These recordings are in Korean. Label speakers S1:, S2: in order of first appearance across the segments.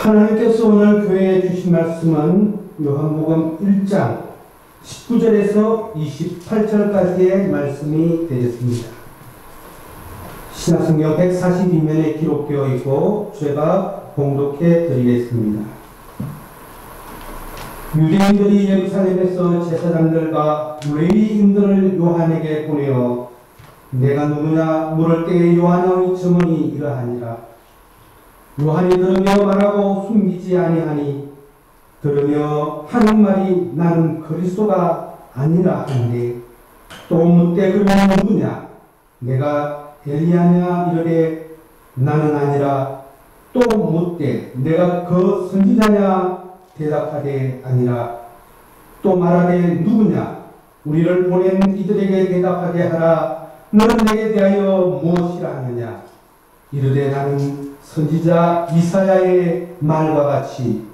S1: 하나님께서 오늘 교회에 주신 말씀은 요한복음 1장 19절에서 28절까지의 말씀이 되겠습니다. 신약성경 142면에 기록되어 있고 제가 봉독해 드리겠습니다. 유대인들이 예루살렘에서 제사장들과 레위인들을 요한에게 보내어 내가 누구냐 물을 때에 요한의 증언이 이러하니라. 요한이 들으며 말하고 숨기지 아니하니 들으며 하는 말이 나는 그리스도가 아니라 하는데 또 묻되 그러면 누구냐 내가 엘리야냐 이르되 나는 아니라 또 묻되 내가 그 선지자냐 대답하되 아니라 또 말하되 누구냐 우리를 보낸 이들에게 대답하게 하라. 너는 내게 대하여 무엇이라 하느냐 이르되 나는 선지자 이사야의 말과 같이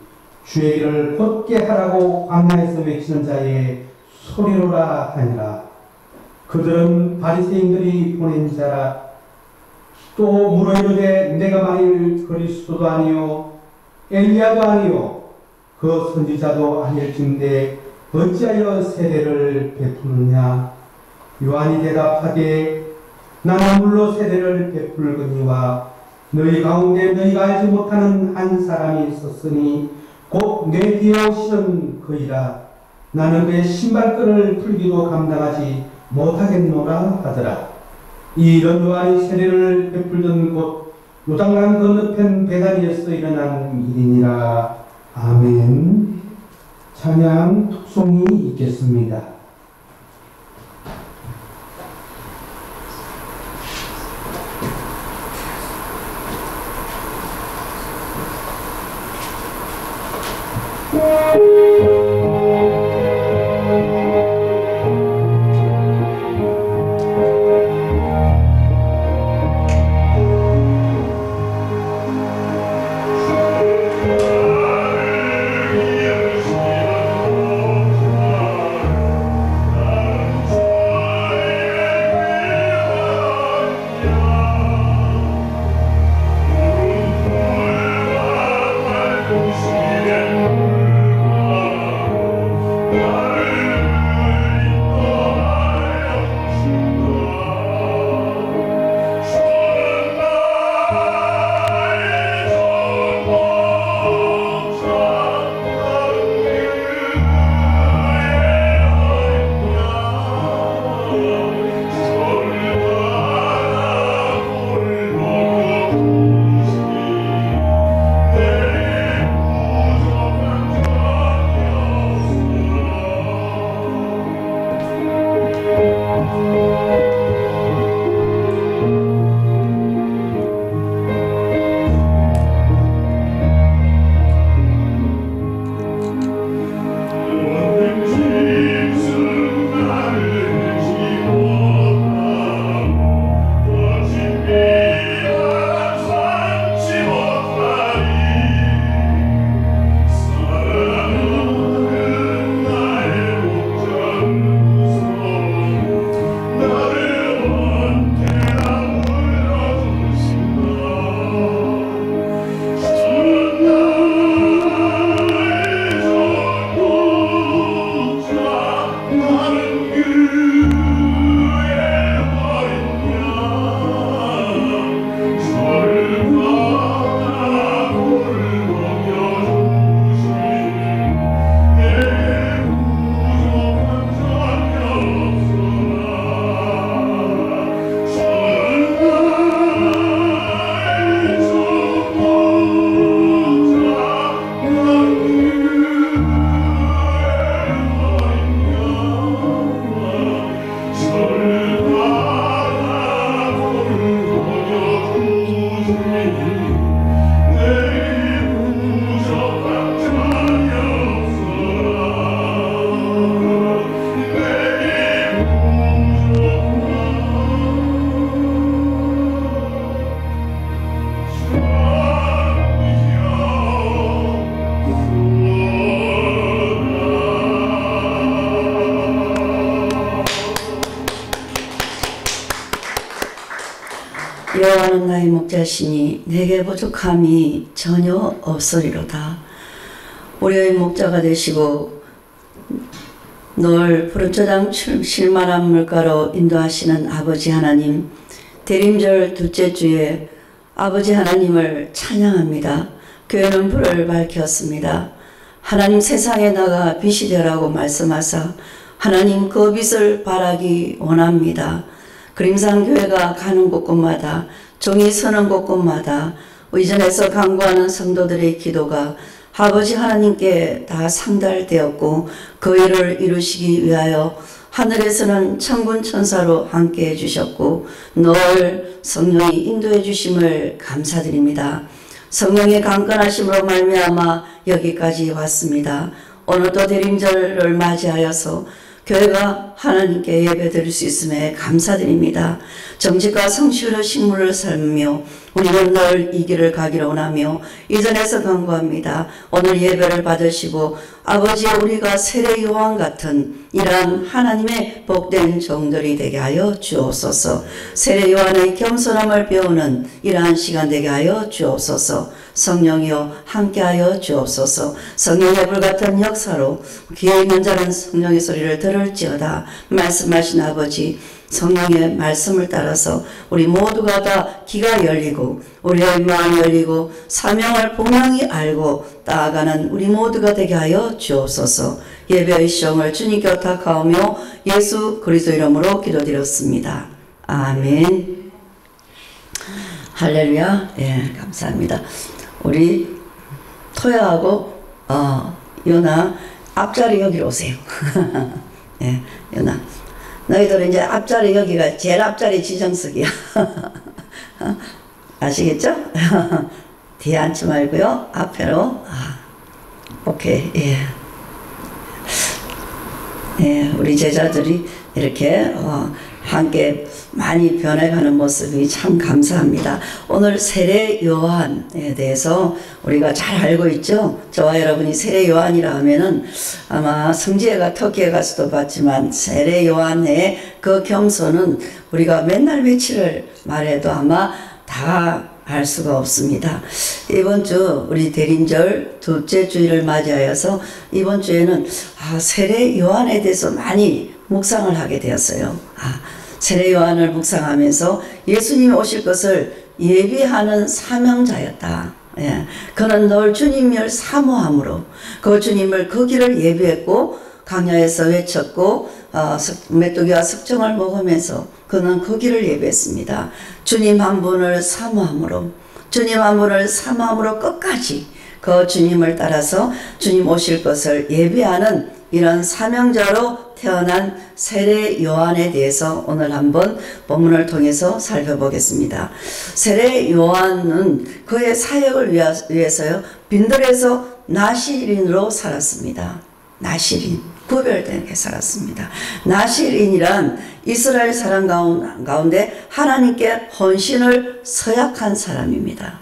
S1: 주의 길을 곧게 하라고 광야에서 외치는 자의 소리로라 하니라. 그들은 바리새인들이 보낸 자라. 또 물어 이르되 내가 만일 그리스도도 아니요 엘리야도 아니요 그 선지자도 아닐진데 어찌하여 세례를 베푸느냐. 요한이 대답하되 나는 물로 세례를 베풀거니와 너희 가운데 너희가 알지 못하는 한 사람이 있었으니 곧 내 뒤에 오시는 그이라. 나는 그의 신발끈을 풀기도 감당하지 못하겠노라 하더라. 이 일은 요한이 세례를 베풀던 곳 요단강 건너편 베다니에서 일어난 일이니라. 아멘. 찬양 툭송이 있겠습니다.
S2: 두려워하는 나의 목자시니 내게 부족함이 전혀 없으리로다. 우리의 목자가 되시고 널 푸른 초장 실만한 물가로 인도하시는 아버지 하나님, 대림절 둘째 주에 아버지 하나님을 찬양합니다. 교회는 불을 밝혔습니다. 하나님 세상에 나가 빛이 되라고 말씀하사 하나님 그 빛을 발하기 원합니다. 그림산 교회가 가는 곳곳마다, 종이 서는 곳곳마다 의전에서 간구하는 성도들의 기도가 아버지 하나님께 다 상달되었고 그 일을 이루시기 위하여 하늘에서는 천군 천사로 함께 해주셨고 늘 성령이 인도해 주심을 감사드립니다. 성령의 강건하심으로 말미암아 여기까지 왔습니다. 오늘도 대림절을 맞이하여서 교회가 하나님께 예배드릴 수 있음에 감사드립니다. 정직과 성실로 식물을 삶으며 우리는 늘 이 길을 가기를 원하며 이전에서 간구합니다. 오늘 예배를 받으시고 아버지 우리가 세례 요한 같은 이러한 하나님의 복된 종들이 되게 하여 주옵소서. 세례 요한의 겸손함을 배우는 이러한 시간 되게 하여 주옵소서. 성령이여 함께하여 주옵소서. 성령의 불같은 역사로 귀에 있는 자는 성령의 소리를 들을지어다. 말씀하신 아버지 성령의 말씀을 따라서 우리 모두가 다 귀가 열리고 우리의 마음이 열리고 사명을 분명히 알고 나아가는 우리 모두가 되게 하여 주옵소서. 예배의 시험을 주님께 부탁하오며 예수 그리스도 이름으로 기도드렸습니다. 아멘. 할렐루야. 예, 감사합니다. 우리 토야하고 요나 앞자리 여기로 오세요. 예, 요나 너희들은 이제 앞자리 여기가 제일 앞자리 지정석이야. 아시겠죠? 뒤에 앉지 말고요. 앞으로. 오케이. 예. 예, 우리 제자들이 이렇게 함께 많이 변해가는 모습이 참 감사합니다. 오늘 세례 요한에 대해서 우리가 잘 알고 있죠. 저와 여러분이 세례 요한이라 하면은 아마 성지혜가 터키에 가서도 봤지만 세례 요한의 그 겸손은 우리가 맨날 며칠을 말해도 아마 다 알 수가 없습니다. 이번 주 우리 대림절 둘째 주일을 맞이하여서 이번 주에는 세례 요한에 대해서 많이 묵상을 하게 되었어요. 세례 요한을 묵상하면서 예수님이 오실 것을 예비하는 사명자였다. 예. 그는 늘 주님을 사모함으로 그 주님을 그 길을 예비했고 강야에서 외쳤고 메뚜기와 석정을 먹으면서 그는 그 길을 예비했습니다. 주님 한 분을 사모함으로 주님 한 분을 사모함으로 끝까지 그 주님을 따라서 주님 오실 것을 예비하는 이런 사명자로 태어난 세례 요한에 대해서 오늘 한번 본문을 통해서 살펴보겠습니다. 세례 요한은 그의 사역을 위해서요 빈들에서 나시린으로 살았습니다. 나시린, 구별되게 살았습니다. 나시린이란 이스라엘 사람 가운데 하나님께 헌신을 서약한 사람입니다.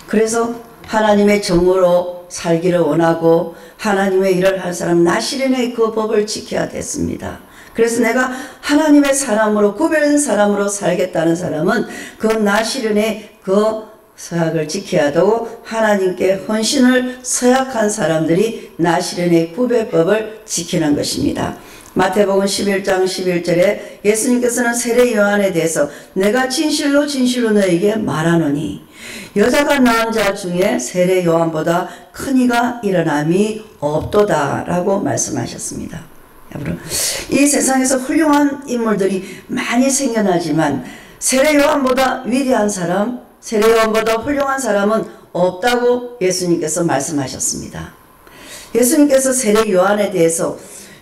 S2: 그래서 하나님의 종으로 살기를 원하고 하나님의 일을 할 사람 나시린의 그 법을 지켜야 됐습니다. 그래서 내가 하나님의 사람으로 구별된 사람으로 살겠다는 사람은 그 나시린의 그 서약을 지켜야 되고 하나님께 헌신을 서약한 사람들이 나시린의 구별법을 지키는 것입니다. 마태복음 11장 11절에 예수님께서는 세례 요한에 대해서 내가 진실로 진실로 너에게 말하노니 여자가 낳은 자 중에 세례 요한보다 큰 이가 일어남이 없도다 라고 말씀하셨습니다. 여러분, 이 세상에서 훌륭한 인물들이 많이 생겨나지만 세례 요한보다 위대한 사람, 세례 요한보다 훌륭한 사람은 없다고 예수님께서 말씀하셨습니다. 예수님께서 세례 요한에 대해서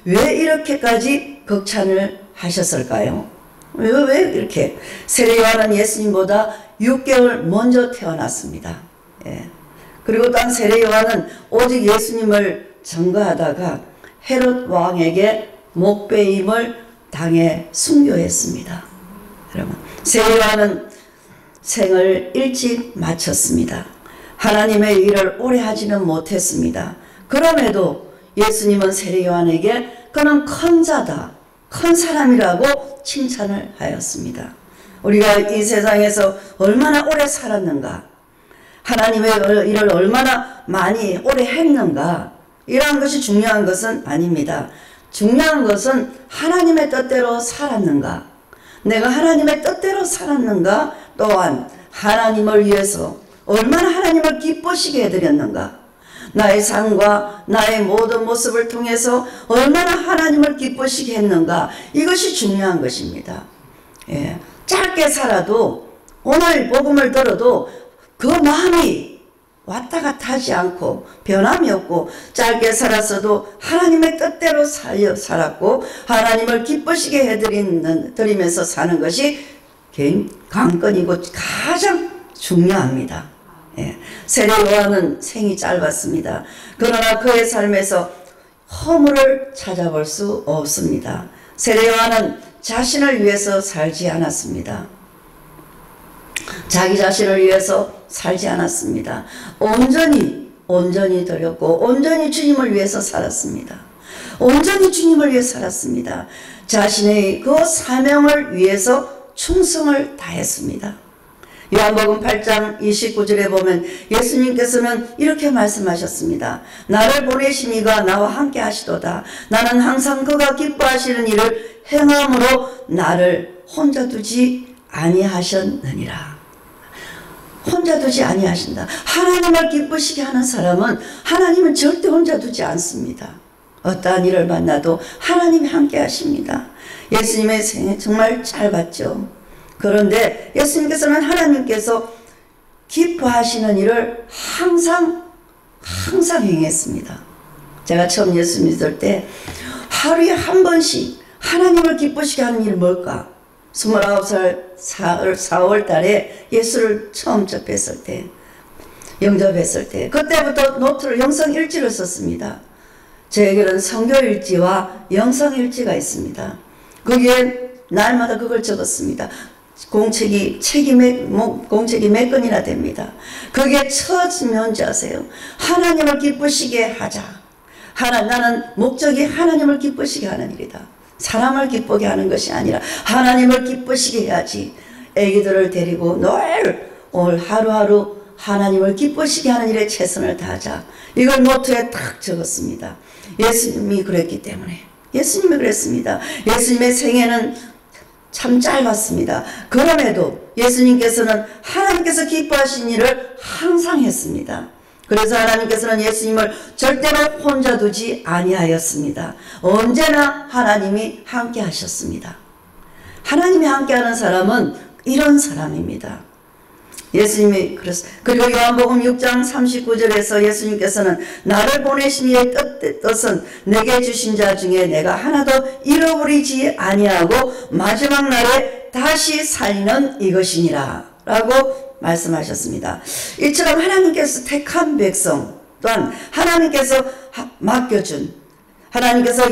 S2: 왜 이렇게까지 극찬을 하셨을까요? 왜 이렇게? 세례 요한은 예수님보다 6개월 먼저 태어났습니다. 예. 그리고 또 세례 요한은 오직 예수님을 증거하다가 헤롯 왕에게 목배임을 당해 순교했습니다. 여러분, 세례 요한은 생을 일찍 마쳤습니다. 하나님의 일을 오래 하지는 못했습니다. 그럼에도 예수님은 세례 요한에게 그는 큰 자다, 큰 사람이라고 칭찬을 하였습니다. 우리가 이 세상에서 얼마나 오래 살았는가, 하나님의 일을 얼마나 많이 오래 했는가, 이러한 것이 중요한 것은 아닙니다. 중요한 것은 하나님의 뜻대로 살았는가, 내가 하나님의 뜻대로 살았는가, 또한 하나님을 위해서 얼마나 하나님을 기쁘시게 해드렸는가, 나의 삶과 나의 모든 모습을 통해서 얼마나 하나님을 기쁘시게 했는가, 이것이 중요한 것입니다. 예, 짧게 살아도 오늘 복음을 들어도 그 마음이 왔다 갔다 하지 않고 변함이 없고, 짧게 살았어도 하나님의 뜻대로 살았고 하나님을 기쁘시게 해드리면서 사는 것이 관건이고 가장 중요합니다. 예. 세례 요한은 생이 짧았습니다. 그러나 그의 삶에서 허물을 찾아볼 수 없습니다. 세례 요한은 자신을 위해서 살지 않았습니다. 자기 자신을 위해서 살지 않았습니다. 온전히 드렸고 온전히 주님을 위해서 살았습니다. 온전히 주님을 위해 살았습니다. 자신의 그 사명을 위해서 충성을 다했습니다. 요한복음 8장 29절에 보면 예수님께서는 이렇게 말씀하셨습니다. 나를 보내신 이가 나와 함께 하시도다. 나는 항상 그가 기뻐하시는 일을 행함으로 나를 혼자 두지 아니하셨느니라. 혼자 두지 아니하신다. 하나님을 기쁘시게 하는 사람은 하나님은 절대 혼자 두지 않습니다. 어떠한 일을 만나도 하나님이 함께 하십니다. 예수님의 생애 정말 짧았죠. 그런데 예수님께서는 하나님께서 기뻐하시는 일을 항상 행했습니다. 제가 처음 예수 믿을 때 하루에 한 번씩 하나님을 기쁘시게 하는 일이 뭘까? 29살 4월 달에 예수를 처음 접했을 때, 영접했을 때, 그때부터 노트를 영성일지를 썼습니다. 저에게는 성교일지와 영성일지가 있습니다. 거기에 날마다 그걸 적었습니다. 공책이 몇 건이나 됩니다. 거기에 첫 뭔지 아세요? 하나님을 기쁘시게 하자. 나는 목적이 하나님을 기쁘시게 하는 일이다. 사람을 기쁘게 하는 것이 아니라 하나님을 기쁘시게 해야지. 애기들을 데리고 오늘 하루하루 하나님을 기쁘시게 하는 일에 최선을 다하자. 이걸 노트에 딱 적었습니다. 예수님이 그랬기 때문에. 예수님이 그랬습니다. 예수님의 생애는 참 짧았습니다. 그럼에도 예수님께서는 하나님께서 기뻐하신 일을 항상 했습니다. 그래서 하나님께서는 예수님을 절대로 혼자 두지 아니하였습니다. 언제나 하나님이 함께 하셨습니다. 하나님이 함께하는 사람은 이런 사람입니다. 예수님이 그리고 요한복음 6장 39절에서 예수님께서는 나를 보내신 이의 뜻은 내게 주신 자 중에 내가 하나도 잃어버리지 아니하고 마지막 날에 다시 살리는 이것이니라 라고 말씀하셨습니다. 이처럼 하나님께서 택한 백성, 또한 하나님께서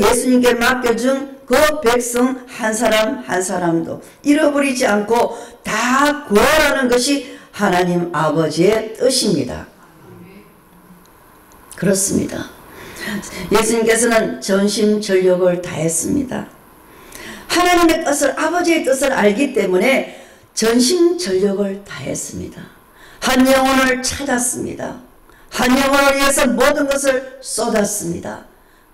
S2: 예수님께 맡겨준 그 백성 한 사람 한 사람도 잃어버리지 않고 다 구하라는 것이 하나님 아버지의 뜻입니다. 그렇습니다. 예수님께서는 전심전력을 다했습니다. 하나님의 뜻을, 아버지의 뜻을 알기 때문에 전심전력을 다했습니다. 한 영혼을 찾았습니다. 한 영혼을 위해서 모든 것을 쏟았습니다.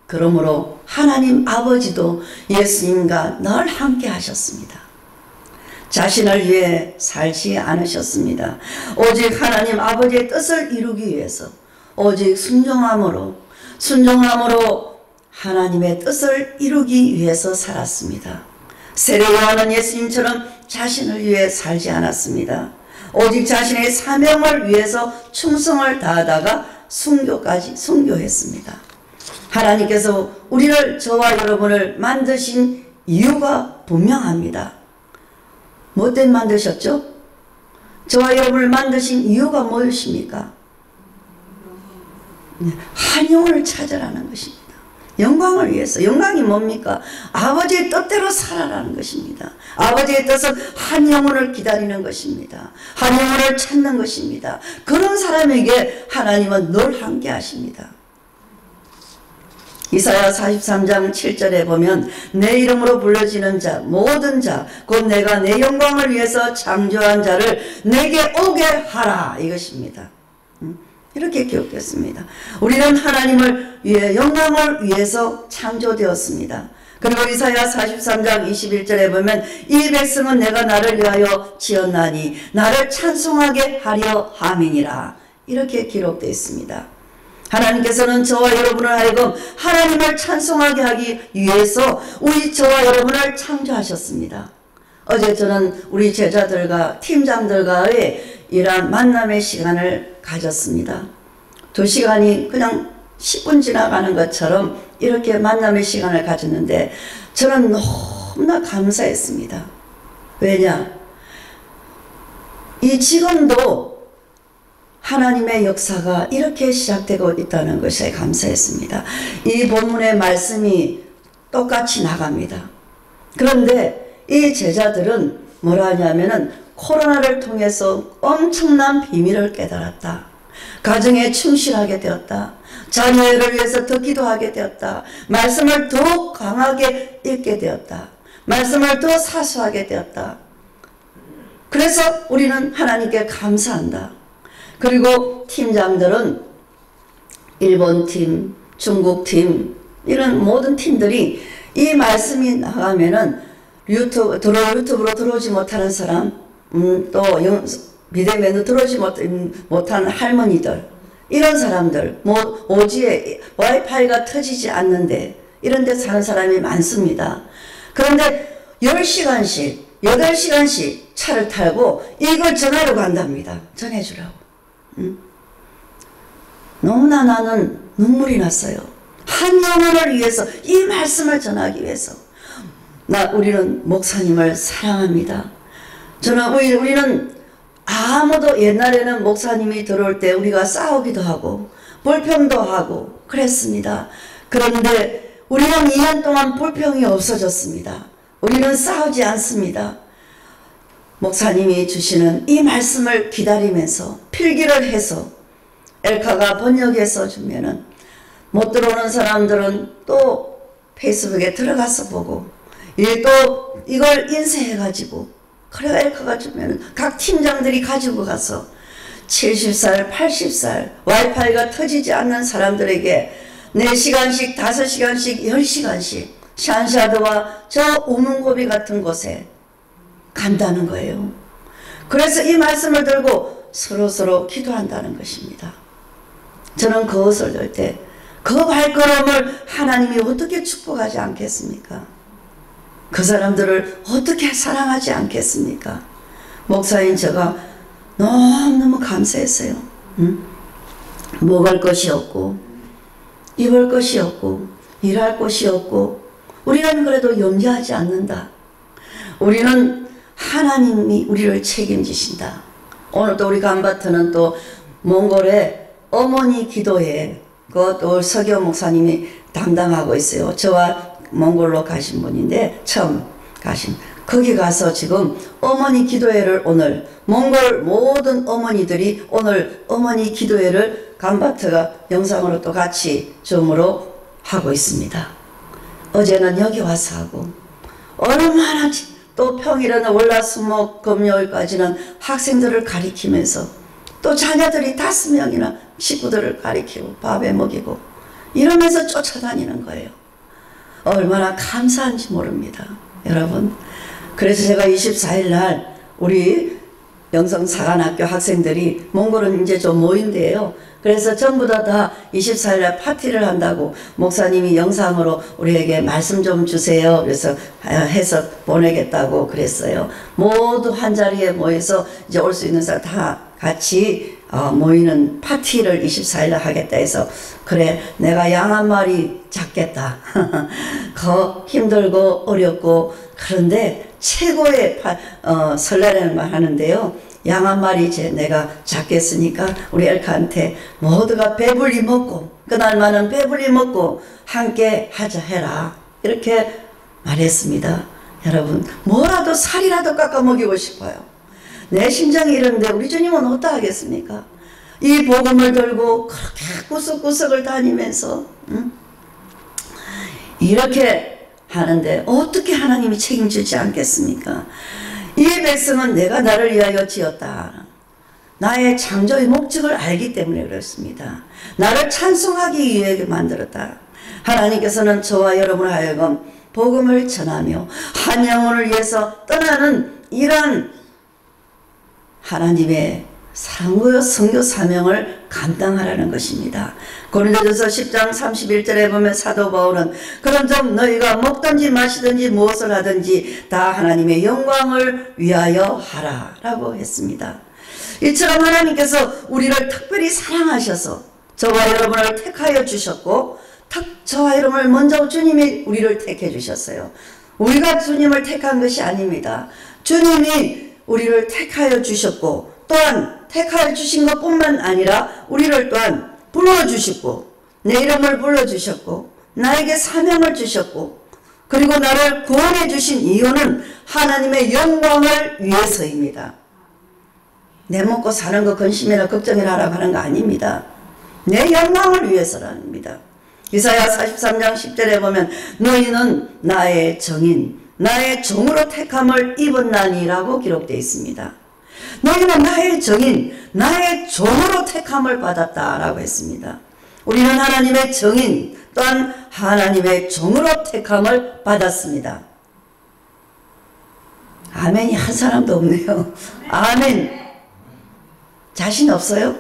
S2: 그러므로 하나님 아버지도 예수님과 늘 함께 하셨습니다. 자신을 위해 살지 않으셨습니다. 오직 하나님 아버지의 뜻을 이루기 위해서 오직 순종함으로 하나님의 뜻을 이루기 위해서 살았습니다. 세례 요한은 예수님처럼 자신을 위해 살지 않았습니다. 오직 자신의 사명을 위해서 충성을 다하다가 순교했습니다. 하나님께서 저와 여러분을 만드신 이유가 분명합니다. 뭐 때문에 만드셨죠? 저와 여러분을 만드신 이유가 무엇입니까? 한 영혼을 찾으라는 것입니다. 영광을 위해서. 영광이 뭡니까? 아버지의 뜻대로 살아라는 것입니다. 아버지의 뜻은 한 영혼을 기다리는 것입니다. 한 영혼을 찾는 것입니다. 그런 사람에게 하나님은 늘 함께 하십니다. 이사야 43장 7절에 보면 내 이름으로 불러지는 자 모든 자 곧 내가 내 영광을 위해서 창조한 자를 내게 오게 하라 이것입니다. 이렇게 기록됐습니다. 우리는 하나님을 위해 영광을 위해서 창조되었습니다. 그리고 이사야 43장 21절에 보면 이 백성은 내가 나를 위하여 지었나니 나를 찬송하게 하려 함이니라 이렇게 기록되어 있습니다. 하나님께서는 저와 여러분을 하여금 하나님을 찬송하게 하기 위해서 저와 여러분을 창조하셨습니다. 어제 저는 우리 제자들과 팀장들과의 이러한 만남의 시간을 가졌습니다. 2시간이 그냥 10분 지나가는 것처럼 이렇게 만남의 시간을 가졌는데 저는 너무나 감사했습니다. 왜냐? 지금도 하나님의 역사가 이렇게 시작되고 있다는 것에 감사했습니다. 이 본문의 말씀이 똑같이 나갑니다. 그런데 이 제자들은 뭐라 하냐면은 코로나를 통해서 엄청난 비밀을 깨달았다. 가정에 충실하게 되었다. 자녀를 위해서 더 기도하게 되었다. 말씀을 더욱 강하게 읽게 되었다. 말씀을 더 사수하게 되었다. 그래서 우리는 하나님께 감사한다. 그리고 팀장들은 일본 팀, 중국 팀 이런 모든 팀들이 이 말씀이 나가면은 유튜브로 들어오지 못하는 사람, 또 비대면으로 들어오지 못하는 할머니들 이런 사람들 오지에 와이파이가 터지지 않는데 이런 데 사는 사람이 많습니다. 그런데 10시간씩 8시간씩 차를 타고 이걸 전하러 간답니다. 전해주라고. 너무나 나는 눈물이 났어요. 한 영혼을 위해서 이 말씀을 전하기 위해서 우리는 목사님을 사랑합니다. 우리는 아무도 옛날에는 목사님이 들어올 때 우리가 싸우기도 하고 불평도 하고 그랬습니다. 그런데 우리는 2년 동안 불평이 없어졌습니다. 우리는 싸우지 않습니다. 목사님이 주시는 이 말씀을 기다리면서 필기를 해서 엘카가 번역해서 주면은 못 들어오는 사람들은 또 페이스북에 들어가서 보고 또 이걸 인쇄해가지고 그래 엘카가 주면은 각 팀장들이 가지고 가서 70살, 80살 와이파이가 터지지 않는 사람들에게 4시간씩, 5시간씩, 10시간씩 샨샤드와 저 우문고비 같은 곳에 간다는 거예요. 그래서 이 말씀을 들고 서로 기도한다는 것입니다. 저는 그것을 들 때 그 발걸음을 하나님이 어떻게 축복하지 않겠습니까? 그 사람들을 어떻게 사랑하지 않겠습니까? 목사인 제가 너무너무 감사했어요. 먹을 것이 없고 입을 것이 없고 일할 곳이 없고 우리는 그래도 염려하지 않는다. 우리는 하나님이 우리를 책임지신다. 오늘도 우리 감바트는 또 몽골의 어머니 기도회 그것도 서교 목사님이 담당하고 있어요. 저와 몽골로 가신 분인데 처음 가신 거기 가서 지금 어머니 기도회를 오늘 몽골 모든 어머니들이 오늘 어머니 기도회를 감바트가 영상으로 또 같이 줌으로 하고 있습니다. 어제는 여기 와서 하고 얼마나 또 평일에는 월화수목 금요일까지는 학생들을 가리키면서 또 자녀들이 5명이나 식구들을 가리키고 밥에 먹이고 이러면서 쫓아다니는 거예요. 얼마나 감사한지 모릅니다. 여러분. 그래서 제가 24일 날 우리 영성사관학교 학생들이 몽골은 이제 좀 모인대요. 그래서 전부 다 24일 날 파티를 한다고 목사님이 영상으로 우리에게 말씀 좀 주세요. 그래서 해서 보내겠다고 그랬어요. 모두 한 자리에 모여서 이제 올 수 있는 사람 다 같이 모이는 파티를 24일 날 하겠다 해서 그래 내가 양 한 마리 잡겠다. 힘들고 어렵고 그런데 최고의 설레는 하는데요. 양 한 마리 내가 잡겠으니까 우리 엘카한테 모두가 배불리 먹고 그날만은 배불리 먹고 함께 하자 해라 이렇게 말했습니다. 여러분 뭐라도 살이라도 깎아 먹이고 싶어요. 내 심장이 이런데 우리 주님은 어떠하겠습니까? 이 복음을 들고 그렇게 구석구석을 다니면서 이렇게 하는데 어떻게 하나님이 책임지지 않겠습니까? 이 백성은 내가 나를 위하여 지었다. 나의 창조의 목적을 알기 때문에 그렇습니다. 나를 찬송하기 위해 만들었다. 하나님께서는 저와 여러분을 하여금 복음을 전하며 한 영혼을 위해서 떠나는 이런 하나님의 사랑과 선교 사명을 감당하라는 것입니다. 고린도전서 10장 31절에 보면 사도 바울은 그런즉 너희가 먹든지 마시든지 무엇을 하든지 다 하나님의 영광을 위하여 하라 라고 했습니다. 이처럼 하나님께서 우리를 특별히 사랑하셔서 저와 여러분을 택하여 주셨고 저와 여러분을 먼저 주님이 우리를 택해 주셨어요. 우리가 주님을 택한 것이 아닙니다. 주님이 우리를 택하여 주셨고 또한 택하여 주신 것뿐만 아니라 우리를 또한 불러주셨고 내 이름을 불러주셨고 나에게 사명을 주셨고 그리고 나를 구원해 주신 이유는 하나님의 영광을 위해서입니다. 내 먹고 사는 거 근심이나 걱정이나 하라고 하는 거 아닙니다. 내 영광을 위해서랍니다. 이사야 43장 10절에 보면 너희는 나의 정인 나의 종으로 택함을 입었나니라고 기록되어 있습니다. 너희는 나의 정인 나의 종으로 택함을 받았다라고 했습니다. 우리는 하나님의 정인 또한 하나님의 종으로 택함을 받았습니다. 아멘이 한 사람도 없네요. 아멘. 자신 없어요?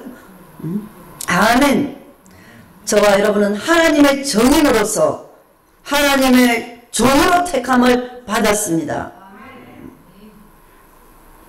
S2: 아멘. 저와 여러분은 하나님의 정인으로서 하나님의 종으로 택함을 받았습니다.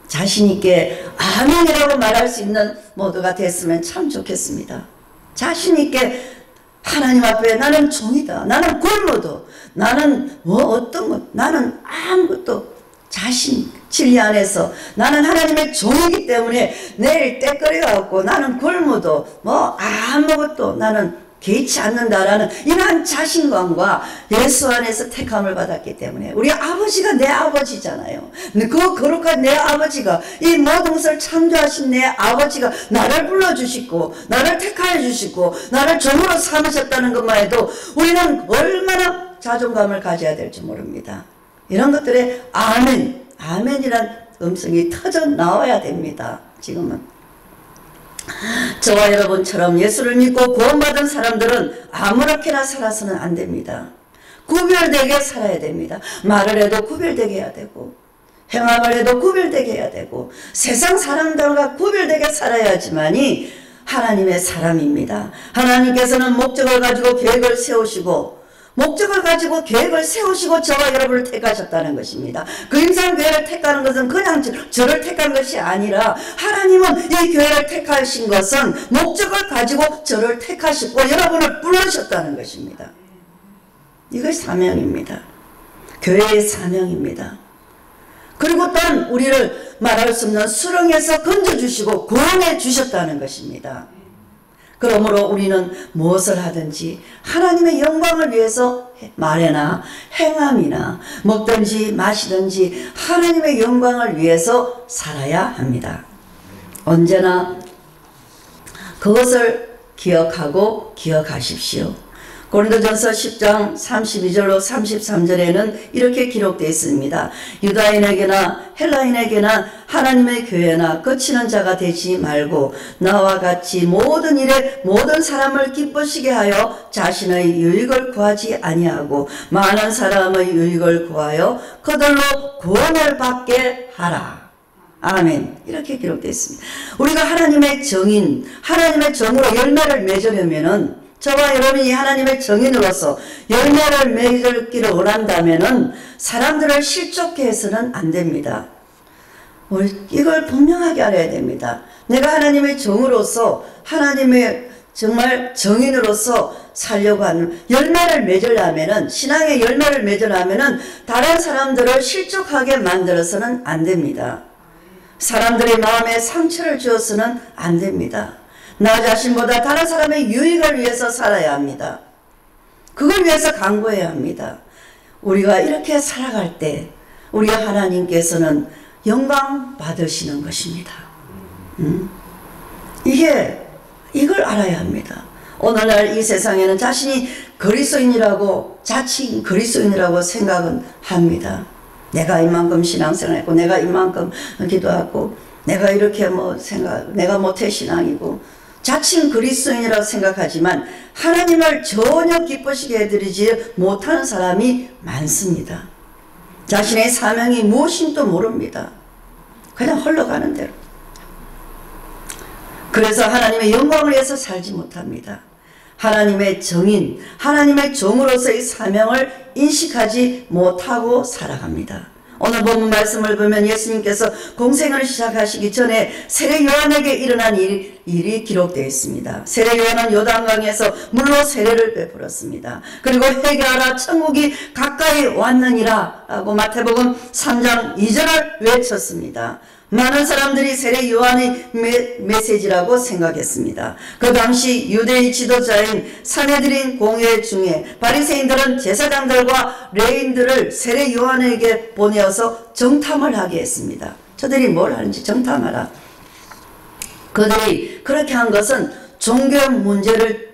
S2: 자신있게 아멘이라고 말할 수 있는 모두가 됐으면 참 좋겠습니다. 자신있게 하나님 앞에 나는 종이다. 나는 굶어도 나는 어떤 것 나는 아무것도 자신 진리 안에서 나는 하나님의 종이기 때문에 내일 때거리갖고 나는 굶어도 아무것도 나는 개의치 않는다라는 이러한 자신감과 예수 안에서 택함을 받았기 때문에 우리 아버지가 내 아버지잖아요. 그 거룩한 내 아버지가 이 모든 것을 창조하신 내 아버지가 나를 불러주시고 나를 택하여 주시고 나를 종으로 삼으셨다는 것만 해도 우리는 얼마나 자존감을 가져야 될지 모릅니다. 이런 것들에 아멘, 아멘이란 음성이 터져 나와야 됩니다. 지금은 저와 여러분처럼 예수를 믿고 구원받은 사람들은 아무렇게나 살아서는 안 됩니다. 구별되게 살아야 됩니다. 말을 해도 구별되게 해야 되고 행함을 해도 구별되게 해야 되고 세상 사람들과 구별되게 살아야지만이 하나님의 사람입니다. 하나님께서는 목적을 가지고 계획을 세우시고 목적을 가지고 계획을 세우시고 저와 여러분을 택하셨다는 것입니다. 그 임산교회를 택하는 것은 그냥 저를 택한 것이 아니라 하나님은 이 교회를 택하신 것은 목적을 가지고 저를 택하시고 여러분을 부르셨다는 것입니다. 이것이 사명입니다. 교회의 사명입니다. 그리고 또한 우리를 말할 수 없는 수렁에서 건져주시고 구원해 주셨다는 것입니다. 그러므로 우리는 무엇을 하든지 하나님의 영광을 위해서 말이나 행함이나 먹든지 마시든지 하나님의 영광을 위해서 살아야 합니다. 언제나 그것을 기억하고 기억하십시오. 고린도전서 10장 32절로 33절에는 이렇게 기록되어 있습니다. 유다인에게나 헬라인에게나 하나님의 교회나 거치는 자가 되지 말고 나와 같이 모든 일에 모든 사람을 기쁘시게 하여 자신의 유익을 구하지 아니하고 많은 사람의 유익을 구하여 그들로 구원을 받게 하라. 아멘. 이렇게 기록되어 있습니다. 우리가 하나님의 정인, 하나님의 정으로 열매를 맺으려면은 저와 여러분이 하나님의 정인으로서 열매를 맺기를 원한다면은 사람들을 실족해 해서는 안 됩니다. 이걸 분명하게 알아야 됩니다. 내가 하나님의 정으로서 하나님의 정말 정인으로서 살려고 하는 열매를 맺으려면은 신앙의 열매를 맺으려면은 다른 사람들을 실족하게 만들어서는 안 됩니다. 사람들의 마음에 상처를 주어서는 안 됩니다. 나 자신보다 다른 사람의 유익을 위해서 살아야 합니다. 그걸 위해서 강구해야 합니다. 우리가 이렇게 살아갈 때 우리 하나님께서는 영광 받으시는 것입니다. 이걸 알아야 합니다. 오늘날 이 세상에는 자신이 그리스도인이라고, 자칭 그리스도인이라고 생각은 합니다. 내가 이만큼 신앙생활했고, 내가 이만큼 기도하고, 내가 이렇게 내가 모태신앙이고, 자칭 그리스도인이라고 생각하지만 하나님을 전혀 기쁘시게 해드리지 못하는 사람이 많습니다. 자신의 사명이 무엇인지도 모릅니다. 그냥 흘러가는 대로. 그래서 하나님의 영광을 위해서 살지 못합니다. 하나님의 정인, 하나님의 종으로서의 사명을 인식하지 못하고 살아갑니다. 오늘 본문 말씀을 보면 예수님께서 공생을 시작하시기 전에 세례 요한에게 일어난 일이 기록되어 있습니다. 세례 요한은 요단강에서 물로 세례를 베풀었습니다. 그리고 회개하라 천국이 가까이 왔느니라 라고 마태복음 3장 2절을 외쳤습니다. 많은 사람들이 세례 요한의 메시지라고 생각했습니다. 그 당시 유대의 지도자인 산헤드린 공회 중에 바리새인들은 제사장들과 레인들을 세례 요한에게 보내어서 정탐을 하게 했습니다. 저들이 뭘 하는지 정탐하라. 그들이 그렇게 한 것은 종교 문제를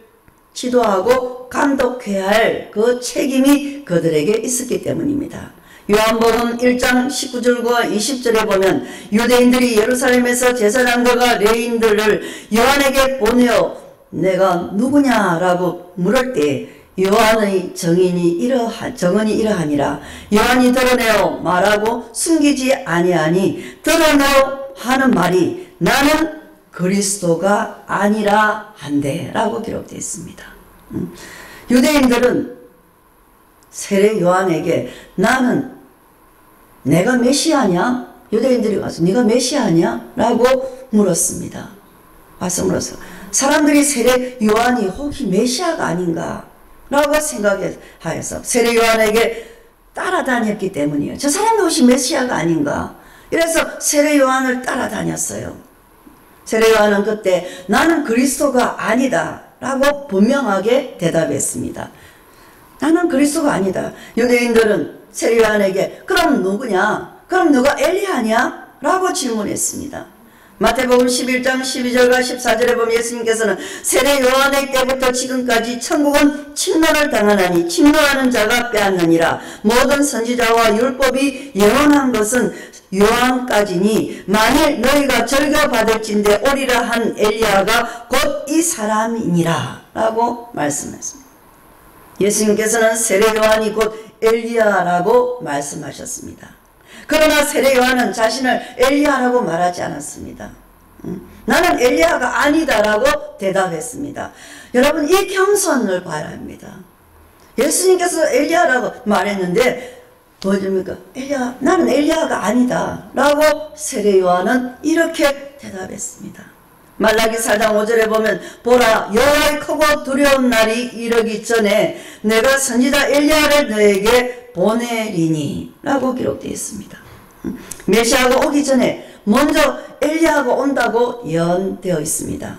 S2: 지도하고 감독해야 할 그 책임이 그들에게 있었기 때문입니다. 요한복음 1장 19절과 20절에 보면 유대인들이 예루살렘에서 제사장들과 레인들을 요한에게 보내어 내가 누구냐라고 물을 때 요한의 정언이 이러하니라. 요한이 드러내어 말하고 숨기지 아니하니 드러내어 하는 말이 나는 그리스도가 아니라 한데 라고 기록되어 있습니다. 유대인들은 세례 요한에게 내가 메시아냐? 유대인들이 와서 네가 메시아냐? 라고 물었습니다. 와서 물었어. 사람들이 세례 요한이 혹시 메시아가 아닌가? 라고 생각해서 세례 요한에게 따라다녔기 때문이에요. 저 사람이 혹시 메시아가 아닌가? 이래서 세례 요한을 따라다녔어요. 세례 요한은 그때 나는 그리스도가 아니다 라고 분명하게 대답했습니다. 나는 그리스도가 아니다. 유대인들은 세례 요한에게 그럼 누구냐? 그럼 누가 엘리야냐? 라고 질문했습니다. 마태복음 11장 12절과 14절에 보면 예수님께서는 세례 요한의 때부터 지금까지 천국은 침노를 당하나니 침노하는 자가 빼앗느니라. 모든 선지자와 율법이 예언한 것은 요한까지니 만일 너희가 절교받을진대 오리라 한 엘리야가 곧 이 사람이니라 라고 말씀했습니다. 예수님께서는 세례 요한이 곧 엘리야라고 말씀하셨습니다. 그러나 세례 요한은 자신을 엘리야라고 말하지 않았습니다. 나는 엘리야가 아니다라고 대답했습니다. 여러분 이 경선을 봐야 합니다. 예수님께서 엘리야라고 말했는데 뭐입니까? 나는 엘리야가 아니다 라고 세례 요한은 이렇게 대답했습니다. 말라기 4장 5절에 보면 보라 여호와의 크고 두려운 날이 이르기 전에 내가 선지자 엘리야를 너에게 보내리니 라고 기록되어 있습니다. 메시아가 오기 전에 먼저 엘리야가 온다고 예언되어 있습니다.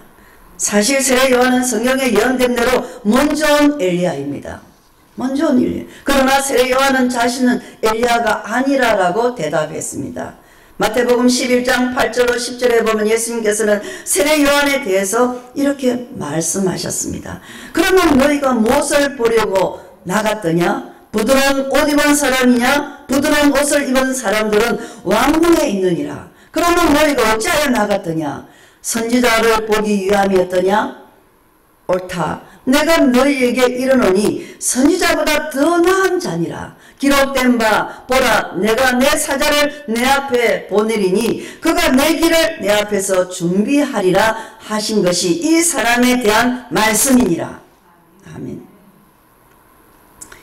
S2: 사실 세례 요한은 성경에 예언된 대로 먼저 온 엘리야입니다. 먼저 온 엘리야. 그러나 세례 요한은 자신은 엘리야가 아니라라고 대답했습니다. 마태복음 11장 8절로 10절에 보면 예수님께서는 세례 요한에 대해서 이렇게 말씀하셨습니다. 그러면 너희가 무엇을 보려고 나갔더냐? 부드러운 옷 입은 사람이냐? 부드러운 옷을 입은 사람들은 왕궁에 있느니라. 그러면 너희가 어찌하여 나갔더냐? 선지자를 보기 위함이었더냐? 옳다. 내가 너희에게 이르노니 선지자보다 더 나은 자니라. 기록된 바 보라 내가 내 사자를 내 앞에 보내리니 그가 내 길을 내 앞에서 준비하리라 하신 것이 이 사람에 대한 말씀이니라. 아멘.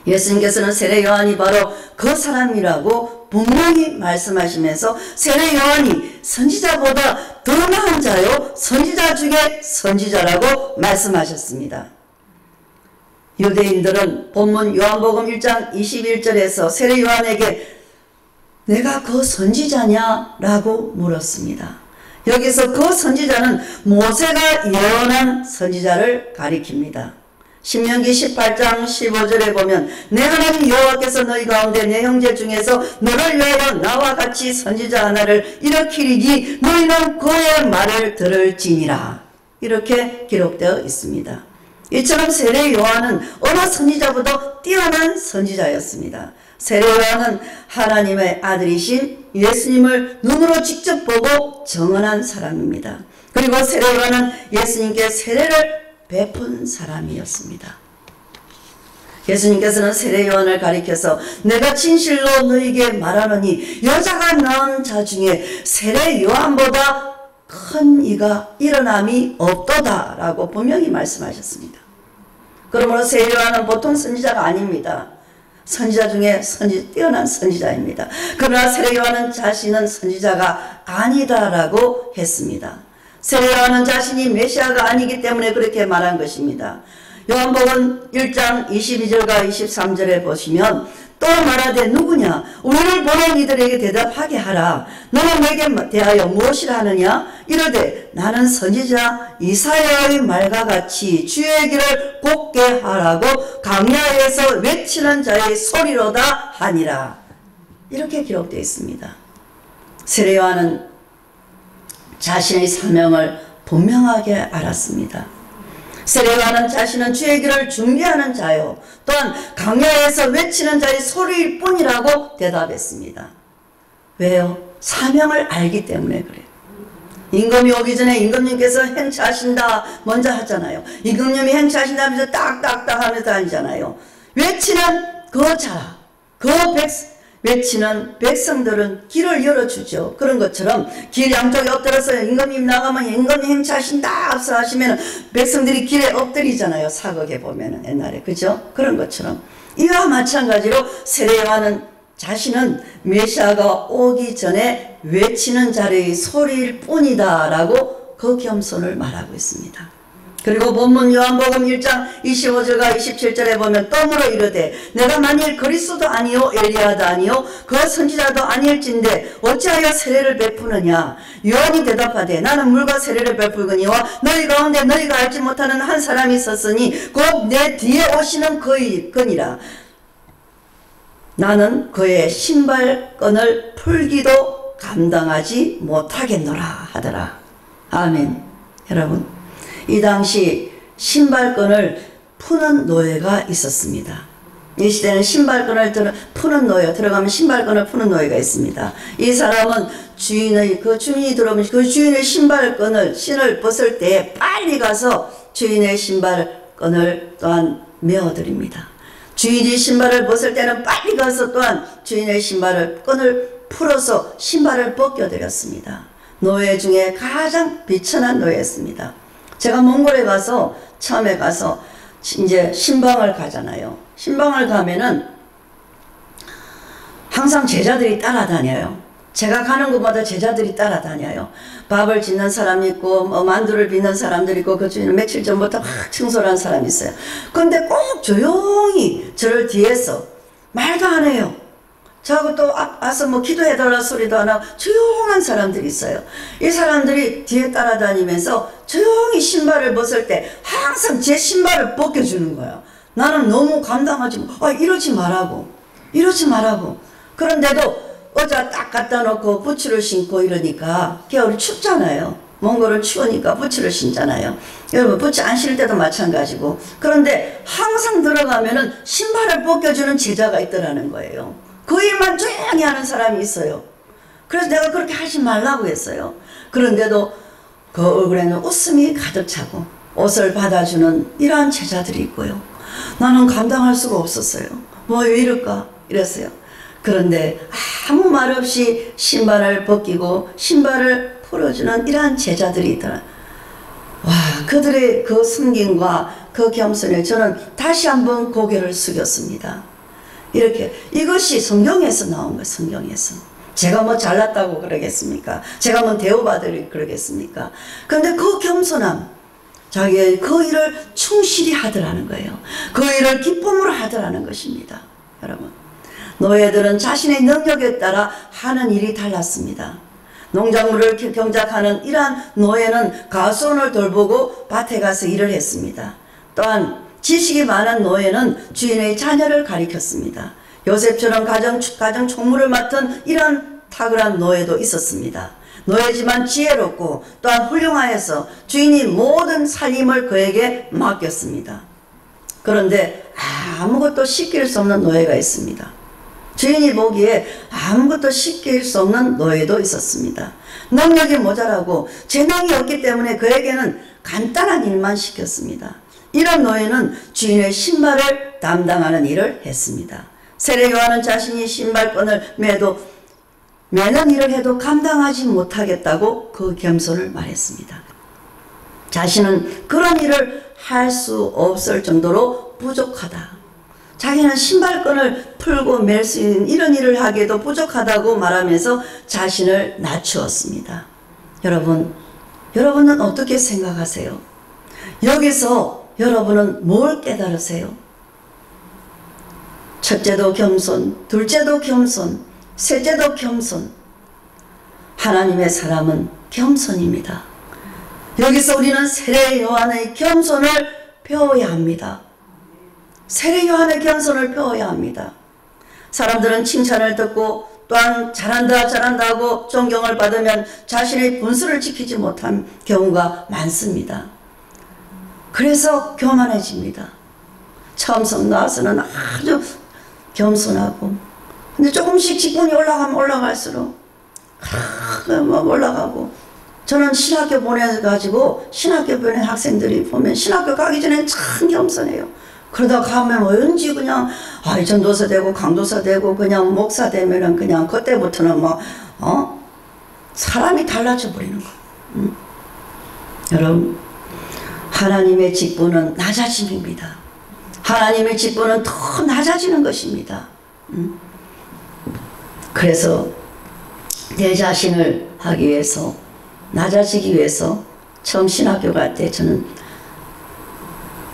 S2: 예수님께서는 세례 요한이 바로 그 사람이라고 분명히 말씀하시면서 세례 요한이 선지자보다 더 나은 자요 선지자 중에 선지자라고 말씀하셨습니다. 유대인들은 본문 요한복음 1장 21절에서 세례 요한에게 내가 그 선지자냐? 라고 물었습니다. 여기서 그 선지자는 모세가 예언한 선지자를 가리킵니다. 신명기 18장 15절에 보면 내 하나님 여호와께서 너희 가운데 내 형제 중에서 너를 위하여 나와 같이 선지자 하나를 일으키리니 너희는 그의 말을 들을지니라. 이렇게 기록되어 있습니다. 이처럼 세례 요한은 어느 선지자보다 뛰어난 선지자였습니다. 세례 요한은 하나님의 아들이신 예수님을 눈으로 직접 보고 증언한 사람입니다. 그리고 세례 요한은 예수님께 세례를 베푼 사람이었습니다. 예수님께서는 세례 요한을 가리켜서 내가 진실로 너희에게 말하노니 여자가 낳은 자 중에 세례 요한보다 큰 이가 일어남이 없도다 라고 분명히 말씀하셨습니다. 그러므로 세례 요한은 보통 선지자가 아닙니다. 선지자 중에 뛰어난 선지자입니다. 그러나 세례 요한은 자신은 선지자가 아니다라고 했습니다. 세례 요한은 자신이 메시아가 아니기 때문에 그렇게 말한 것입니다. 요한복음 1장 22절과 23절에 보시면 또 말하되 누구냐 우리를 보는 이들에게 대답하게 하라. 너는 내게 대하여 무엇이라 하느냐. 이르되 나는 선지자 이사야의 말과 같이 주의 길을 곱게 하라고 광야에서 외치는 자의 소리로다 하니라. 이렇게 기록되어 있습니다. 세례 요한은 자신의 사명을 분명하게 알았습니다. 세례 요한은 자신은 주의 길을 준비하는 자요 또한 광야에서 외치는 자의 소리일 뿐이라고 대답했습니다. 왜요? 사명을 알기 때문에 그래요. 임금이 오기 전에 임금님께서 행차하신다 먼저 하잖아요. 임금님이 행차하신다 하면서 딱딱딱 하면서 다니잖아요. 외치는 그 자라 외치는 백성들은 길을 열어주죠. 그런 것처럼 길 양쪽에 엎드려서 임금님 나가면 임금님 행차하신다 앞서 하시면 백성들이 길에 엎드리잖아요. 사극에 보면 옛날에 그죠? 그런 것처럼 이와 마찬가지로 세례 요한은 자신은 메시아가 오기 전에 외치는 자의 소리일 뿐이다 라고 그 겸손을 말하고 있습니다. 그리고 본문 요한복음 1장 25절과 27절에 보면 또물어 이르되 내가 만일 그리스도도 아니요 엘리야도 아니요 그 선지자도 아닐진데 어찌하여 세례를 베푸느냐. 요한이 대답하되 나는 물과 세례를 베풀거니와 너희 가운데 너희가 알지 못하는 한 사람이 있었으니 곧 내 뒤에 오시는 그니라. 나는 그의 신발끈을 풀기도 감당하지 못하겠노라 하더라. 아멘. 여러분 이 당시 신발끈을 푸는 노예가 있었습니다. 이 시대는 신발끈을 푸는 노예, 들어가면 신발끈을 푸는 노예가 있습니다. 이 사람은 주인이 들어오면 그 주인의 신을 벗을 때 빨리 가서 주인의 신발끈을 또한 메어드립니다. 주인이 신발을 벗을 때는 빨리 가서 또한 주인의 끈을 풀어서 신발을 벗겨드렸습니다. 노예 중에 가장 비천한 노예였습니다. 제가 몽골에 가서 처음에 가서 이제 신방을 가잖아요. 신방을 가면은 항상 제자들이 따라다녀요. 제가 가는 곳마다 제자들이 따라다녀요. 밥을 짓는 사람이 있고 만두를 빚는 사람들이 있고 그 중에는 며칠 전부터 막 청소를 한 사람이 있어요. 그런데 꼭 조용히 저를 뒤에서 말도 안 해요. 저하고 또 와서 뭐 기도해달라 소리도 안 하고 조용한 사람들이 있어요. 이 사람들이 뒤에 따라다니면서 조용히 신발을 벗을 때 항상 제 신발을 벗겨주는 거예요. 나는 너무 감당하지 이러지 말라고. 그런데도 의자 딱 갖다 놓고 부츠를 신고 이러니까 겨울이 춥잖아요. 몽골은 추우니까 부츠를 신잖아요. 여러분 부츠 안 신을 때도 마찬가지고. 그런데 항상 들어가면은 신발을 벗겨주는 제자가 있더라는 거예요. 그 일만 조용히 하는 사람이 있어요. 그래서 내가 그렇게 하지 말라고 했어요. 그런데도 그 얼굴에는 웃음이 가득 차고 옷을 받아주는 이러한 제자들이 있고요. 나는 감당할 수가 없었어요. 왜 이럴까 이랬어요. 그런데 아무 말 없이 신발을 벗기고 신발을 풀어주는 이러한 제자들이 있더라. 와, 그들의 그 섬김과 그 겸손에 저는 다시 한번 고개를 숙였습니다. 이렇게 이것이 성경에서 나온 거예요. 성경에서. 제가 뭐 잘났다고 그러겠습니까? 제가 뭐 대우받으려 그러겠습니까? 그런데 그 겸손함, 자기의 그 일을 충실히 하더라는 거예요. 그 일을 기쁨으로 하더라는 것입니다. 여러분, 노예들은 자신의 능력에 따라 하는 일이 달랐습니다. 농작물을 경작하는 이러한 노예는 가수원을 돌보고 밭에 가서 일을 했습니다. 또한 지식이 많은 노예는 주인의 자녀를 가리켰습니다. 요셉처럼 가정 총무를 맡은 이런 탁월한 노예도 있었습니다. 노예지만 지혜롭고 또한 훌륭하여서 주인이 모든 살림을 그에게 맡겼습니다. 그런데 아무것도 시킬 수 없는 노예가 있습니다. 주인이 보기에 아무것도 시킬 수 없는 노예도 있었습니다. 능력이 모자라고 재능이 없기 때문에 그에게는 간단한 일만 시켰습니다. 이런 노예는 주인의 신발을 담당하는 일을 했습니다. 세례 요한은 자신이 신발끈을 매는 일을 해도 감당하지 못하겠다고 그 겸손을 말했습니다. 자신은 그런 일을 할 수 없을 정도로 부족하다. 자기는 신발끈을 풀고 맬 수 있는 이런 일을 하기에도 부족하다고 말하면서 자신을 낮추었습니다. 여러분은 어떻게 생각하세요? 여기서 여러분은 뭘 깨달으세요? 첫째도 겸손, 둘째도 겸손, 셋째도 겸손. 하나님의 사람은 겸손입니다. 여기서 우리는 세례 요한의 겸손을 배워야 합니다. 세례 요한의 겸손을 배워야 합니다. 사람들은 칭찬을 듣고 또한 잘한다 하고 존경을 받으면 자신의 분수를 지키지 못한 경우가 많습니다. 그래서 교만해집니다. 처음 나와서는 아주 겸손하고, 근데 조금씩 직분이 올라가면 올라갈수록 올라가고, 저는 신학교 보내가지고 신학교 보낸 학생들이 보면 신학교 가기 전엔 참 겸손해요. 그러다 가면 왠지 그냥 전도사 되고 강도사 되고 그냥 목사 되면은 그냥 그때부터는 사람이 달라져 버리는 거예요. 여러분, 하나님의 직분은 낮아짐입니다. 하나님의 직분은 더 낮아지는 것입니다. 그래서 내 자신을 하기 위해서, 낮아지기 위해서 처음 신학교 갈 때 저는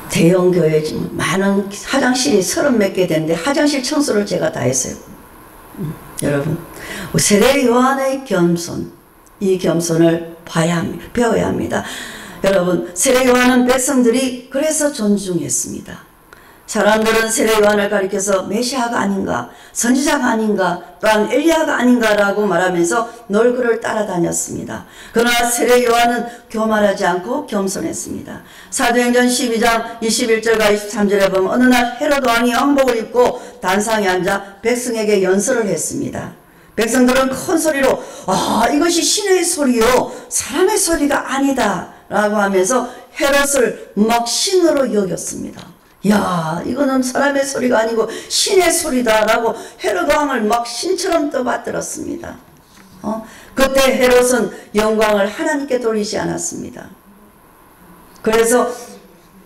S2: 대형 교회지만 많은 화장실이 30몇 개 되는데 화장실 청소를 제가 다 했어요. 여러분, 세례 요한의 겸손, 이 겸손을 배워야 합니다. 여러분, 세례 요한은 백성들이 그래서 존중했습니다. 사람들은 세례 요한을 가리켜서 메시아가 아닌가, 선지자가 아닌가, 또한 엘리야가 아닌가라고 말하면서 늘 그를 따라다녔습니다. 그러나 세례 요한은 교만하지 않고 겸손했습니다. 사도행전 12장 21절과 23절에 보면 어느 날 헤로드 왕이 왕복을 입고 단상에 앉아 백성에게 연설을 했습니다. 백성들은 큰 소리로 이것이 신의 소리요 사람의 소리가 아니다 라고 하면서 헤롯을 막 신으로 여겼습니다. 야, 이거는 사람의 소리가 아니고 신의 소리다 라고 헤롯 왕을 막 신처럼 떠받들었습니다. 그때 헤롯은 영광을 하나님께 돌리지 않았습니다. 그래서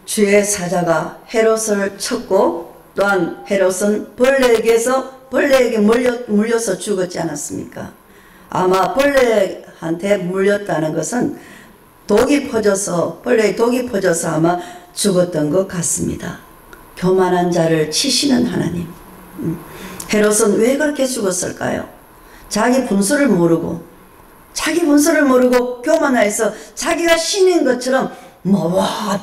S2: 주의 사자가 헤롯을 쳤고, 또한 헤롯은 벌레에게 물려서 죽었지 않았습니까? 아마 벌레한테 물렸다는 것은 벌레의 독이 퍼져서 아마 죽었던 것 같습니다. 교만한 자를 치시는 하나님. 헤롯은 왜 그렇게 죽었을까요? 자기 분수를 모르고 교만해서 자기가 신인 것처럼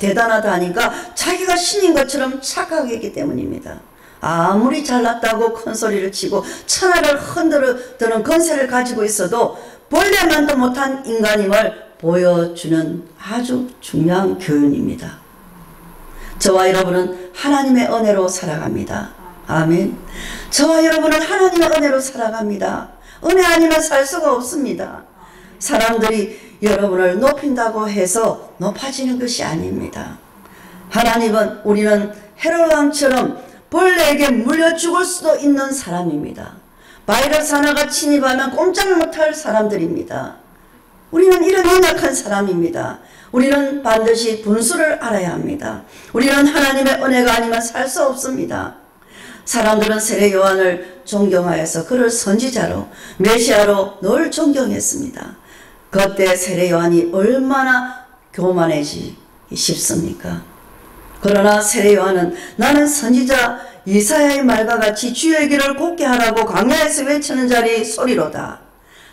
S2: 대단하다 하니까 자기가 신인 것처럼 착각했기 때문입니다. 아무리 잘났다고 큰 소리를 치고 천하를 흔드는 권세를 가지고 있어도 벌레만도 못한 인간임을 보여주는 아주 중요한 교훈입니다. 저와 여러분은 하나님의 은혜로 살아갑니다. 아멘. 저와 여러분은 하나님의 은혜로 살아갑니다. 은혜 아니면 살 수가 없습니다. 사람들이 여러분을 높인다고 해서 높아지는 것이 아닙니다. 우리는 헤롯 왕처럼 벌레에게 물려 죽을 수도 있는 사람입니다. 바이러스 하나가 침입하면 꼼짝 못할 사람들입니다. 우리는 이런 연약한 사람입니다. 우리는 반드시 분수를 알아야 합니다. 우리는 하나님의 은혜가 아니면 살 수 없습니다. 사람들은 세례 요한을 존경하여서 그를 선지자로, 메시아로 늘 존경했습니다. 그때 세례 요한이 얼마나 교만해지 싶습니까? 그러나 세례 요한은 나는 선지자 이사야의 말과 같이 주의 길을 곱게 하라고 광야에서 외치는 자리 소리로다.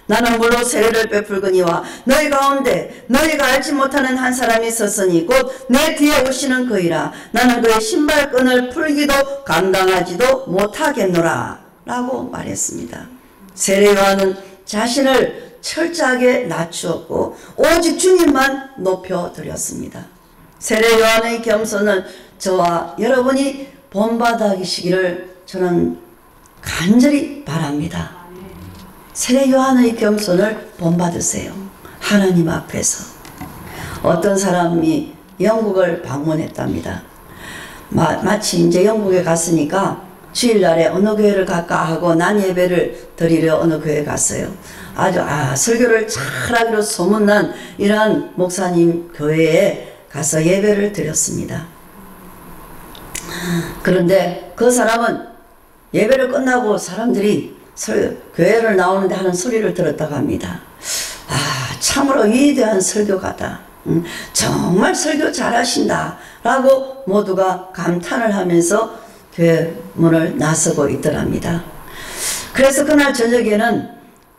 S2: 나는 물로 세례를 베풀거니와 너희 가운데 너희가 알지 못하는 한 사람이 섰으니 곧 내 뒤에 오시는 그이라. 나는 그의 신발끈을 풀기도 감당하지도 못하겠노라 라고 말했습니다. 세례 요한은 자신을 철저하게 낮추었고 오직 주님만 높여드렸습니다. 세례 요한의 겸손을 저와 여러분이 본받으시기를 저는 간절히 바랍니다. 세례 요한의 겸손을 본받으세요. 하나님 앞에서. 어떤 사람이 영국을 방문했답니다. 마치 이제 영국에 갔으니까 주일날에 어느 교회를 갈까 하고 난 예배를 드리려 어느 교회에 갔어요. 아주 설교를 잘하기로 소문난 이러한 목사님 교회에 가서 예배를 드렸습니다. 그런데 그 사람은 예배를 끝나고 사람들이 교회를 나오는데 하는 소리를 들었다고 합니다. 참으로 위대한 설교가다. 정말 설교 잘하신다 라고 모두가 감탄을 하면서 교회 문을 나서고 있더랍니다. 그래서 그날 저녁에는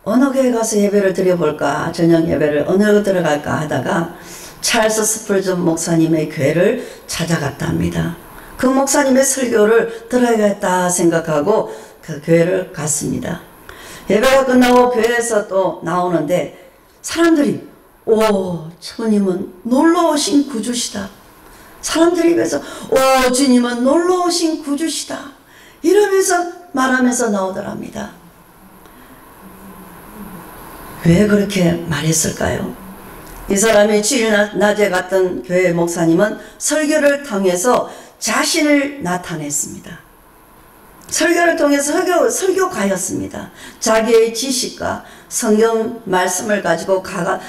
S2: 어느 교회 가서 예배를 드려볼까, 저녁 예배를 어느 들어갈까 하다가 찰스 스펄전 목사님의 교회를 찾아갔답니다. 그 목사님의 설교를 들어야겠다 생각하고 그 교회를 갔습니다. 예배가 끝나고 교회에서 또 나오는데 사람들이 주님은 놀러오신 구주시다. 사람들이 입에서 주님은 놀러오신 구주시다. 이러면서 말하면서 나오더랍니다. 왜 그렇게 말했을까요? 이 사람이 주일 낮에 갔던 교회 목사님은 설교를 통해서 자신을 나타냈습니다. 설교를 통해서 설교가였습니다. 자기의 지식과 성경 말씀을 가지고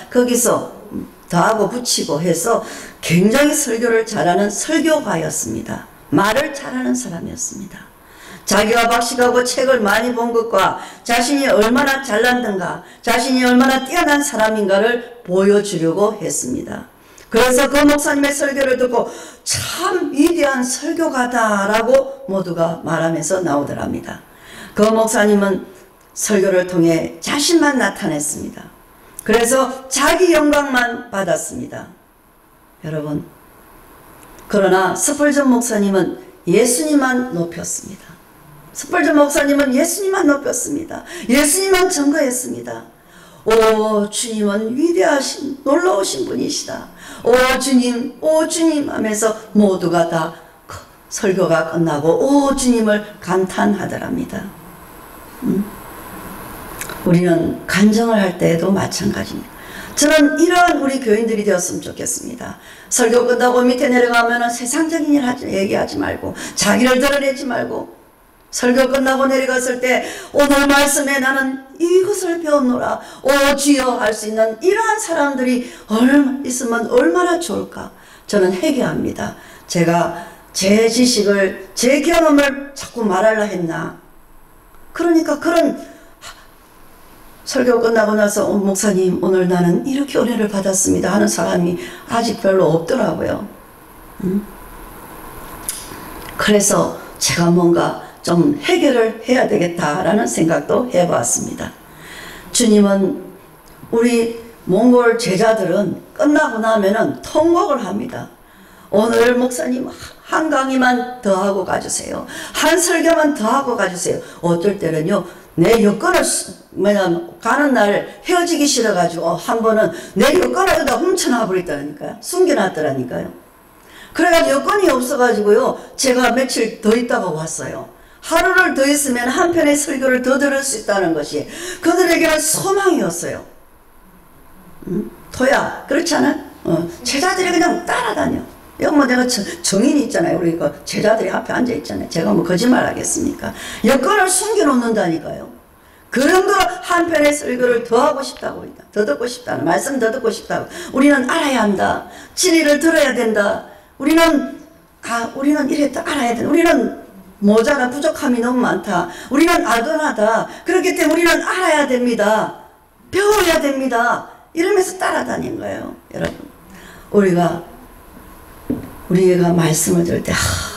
S2: 거기서 더하고 붙이고 해서 굉장히 설교를 잘하는 설교가였습니다. 말을 잘하는 사람이었습니다. 자기가 박식하고 책을 많이 본 것과 자신이 얼마나 잘났는가, 자신이 얼마나 뛰어난 사람인가를 보여주려고 했습니다. 그래서 그 목사님의 설교를 듣고 참 위대한 설교가다라고 모두가 말하면서 나오더랍니다. 그 목사님은 설교를 통해 자신만 나타냈습니다. 그래서 자기 영광만 받았습니다. 여러분, 그러나 스펄전 목사님은 예수님만 높였습니다. 스펄전 목사님은 예수님만 높였습니다. 예수님만 증거했습니다. 주님은 위대하신 놀라우신 분이시다. 주님 하면서 모두가 다 설교가 끝나고 주님을 감탄하더랍니다. 우리는 간증을 할 때에도 마찬가지입니다. 저는 이러한 우리 교인들이 되었으면 좋겠습니다. 설교 끝나고 밑에 내려가면 세상적인 일 얘기하지 말고, 자기를 드러내지 말고, 설교 끝나고 내려갔을 때 오늘 말씀에 나는 이것을 배웠노라, 주여 할 수 있는 이러한 사람들이 있으면 얼마나 좋을까. 저는 회개합니다. 제가 제 지식을, 제 경험을 자꾸 말하려 했나. 그러니까 그런 설교 끝나고 나서 목사님 오늘 나는 이렇게 은혜를 받았습니다 하는 사람이 아직 별로 없더라고요. 그래서 제가 뭔가 좀 해결을 해야 되겠다라는 생각도 해봤습니다. 주님은 우리 몽골 제자들은 끝나고 나면은 통곡을 합니다. 오늘 목사님 한 강의만 더 하고 가주세요. 한 설교만 더 하고 가주세요. 어떨 때는요, 내 여권을 가는 날 헤어지기 싫어가지고 한 번은 내 여권을 다 훔쳐놔 버렸다니까요. 숨겨놨더라니까요. 그래가지고 여권이 없어가지고요, 제가 며칠 더 있다가 왔어요. 하루를 더 있으면 한 편의 설교를 더 들을 수 있다는 것이 그들에게는 소망이었어요. 토야, 그렇지 않아? 제자들이 그냥 따라다녀. 여기 뭐 내가 정인이 있잖아요. 우리 그 제자들이 앞에 앉아 있잖아요. 제가 뭐 거짓말 하겠습니까? 여권을 숨겨놓는다니까요. 그 정도로 한 편의 설교를 더 하고 싶다고, 더 듣고 싶다는, 말씀 더 듣고 싶다고. 우리는 알아야 한다. 진리를 들어야 된다. 우리는 이랬다, 알아야 된다. 우리는 모자라, 부족함이 너무 많다. 우리는 아둔하다. 그렇기 때문에 우리는 알아야 됩니다. 배워야 됩니다. 이러면서 따라다닌 거예요. 여러분, 우리가 말씀을 들을 때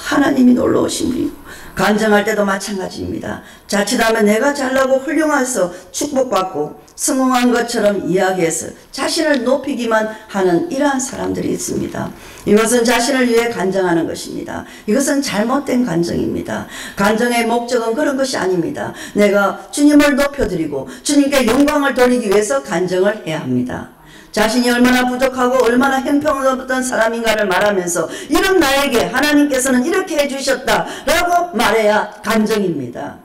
S2: 하나님이 놀라우신 분이고 간증할 때도 마찬가지입니다. 자칫하면 내가 잘나고 훌륭해서 축복받고 성공한 것처럼 이야기해서 자신을 높이기만 하는 이러한 사람들이 있습니다. 이것은 자신을 위해 간증하는 것입니다. 이것은 잘못된 간증입니다. 간증의 목적은 그런 것이 아닙니다. 내가 주님을 높여드리고 주님께 영광을 돌리기 위해서 간증을 해야 합니다. 자신이 얼마나 부족하고 얼마나 형편없던 사람인가를 말하면서 이런 나에게 하나님께서는 이렇게 해주셨다라고 말해야 간증입니다.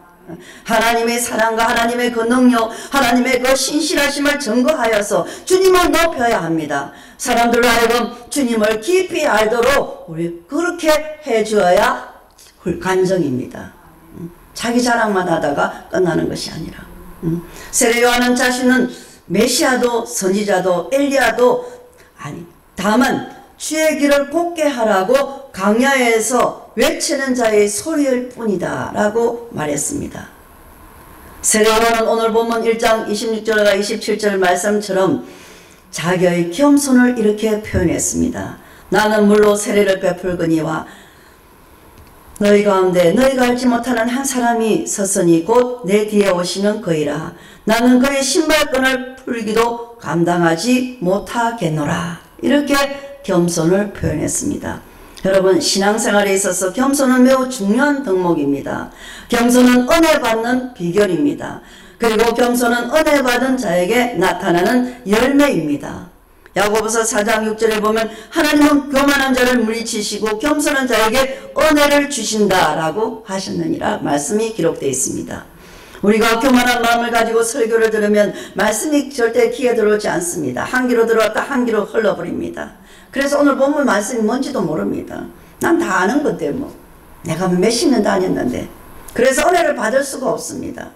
S2: 하나님의 사랑과 하나님의 그 능력, 하나님의 그 신실하심을 증거하여서 주님을 높여야 합니다. 사람들로 하여금 주님을 깊이 알도록 우리 그렇게 해주어야 간증입니다. 자기 자랑만 하다가 끝나는 것이 아니라. 세례 요한은 자신은 메시아도 선지자도 엘리야도 아니, 다만 주의 길을 곱게 하라고 광야에서 외치는 자의 소리일 뿐이다 라고 말했습니다. 세례 요한은 오늘 본문 1장 26절과 27절 말씀처럼 자기의 겸손을 이렇게 표현했습니다. 나는 물로 세례를 베풀거니와 너희 가운데 너희가 알지 못하는 한 사람이 섰으니 곧 내 뒤에 오시는 그이라. 나는 그의 신발끈을 풀기도 감당하지 못하겠노라. 이렇게 겸손을 표현했습니다. 여러분, 신앙생활에 있어서 겸손은 매우 중요한 덕목입니다. 겸손은 은혜 받는 비결입니다. 그리고 겸손은 은혜 받은 자에게 나타나는 열매입니다. 야고보서 4장 6절에 보면 하나님은 교만한 자를 물리치시고 겸손한 자에게 은혜를 주신다라고 하셨느니라 말씀이 기록되어 있습니다. 우리가 교만한 마음을 가지고 설교를 들으면 말씀이 절대 귀에 들어오지 않습니다. 한 귀로 들어왔다 한 귀로 흘러버립니다. 그래서 오늘 본문 말씀이 뭔지도 모릅니다. 난 다 아는 건데 뭐 내가 몇십 년 다녔는데. 그래서 은혜를 받을 수가 없습니다.